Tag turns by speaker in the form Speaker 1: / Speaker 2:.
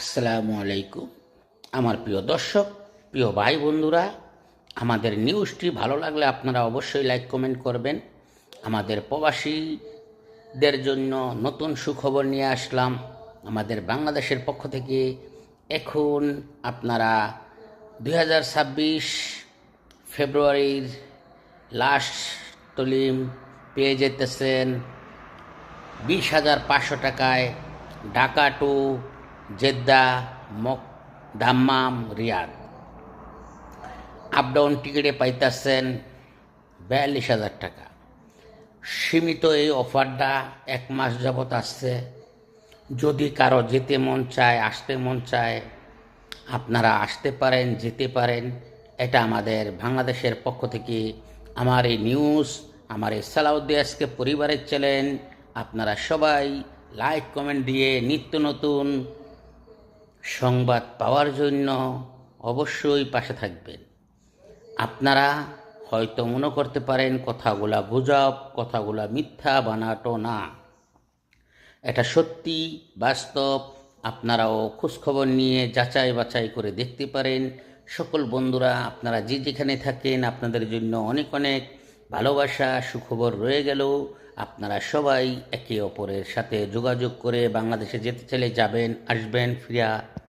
Speaker 1: আসসালামু আলাইকুম। আমার প্রিয় দর্শক, প্রিয় ভাই বন্ধুরা, আমাদের নিউজটি ভালো লাগলে আপনারা অবশ্যই লাইক কমেন্ট করবেন। আমাদের প্রবাসীদের জন্য নতুন সুখবর নিয়ে আসলাম আমাদের বাংলাদেশের পক্ষ থেকে। এখন আপনারা 2026 ফেব্রুয়ারির লাস্ট তলিম পেয়ে যেতেছেন 20,500 টাকায় Dhaka to Jeddah, Dammam, Riyadh up down টিকিটে পাইতেছেন 42,000 টাকা। সীমিত এই অফারটা 1 মাস যাবৎ আসছে। যদি কারো যেতে মন চায়, আসতে মন চায়, আপনারা আসতে পারেন, যেতে পারেন। এটা আমাদের বাংলাদেশের পক্ষ থেকে আমার এই নিউজ, আমার এই সালাউদ্দিন আজকে পরিবারের চ্যানেল। আপনারা সবাই লাইক কমেন্ট দিয়ে নিত্য নতুন সংবাদ পাওয়ার জন্য অবশ্যই পাশে থাকবেন। আপনারা হয়তো মনে করতে পারেন কথাগুলা গুজব, কথাগুলা মিথ্যা বানাটো না, এটা সত্যি বাস্তব। আপনারাও খোঁজখবর নিয়ে যাচাই বাছাই করে দেখতে পারেন। সকল বন্ধুরা, আপনারা যে যেখানে থাকেন, আপনাদের জন্য অনেক অনেক ভালোবাসা, সুখবর রয়ে গেল। আপনারা সবাই একে অপরের সাথে যোগাযোগ করে বাংলাদেশে যেতে চাইলে যাবেন, আসবেন, ফিরা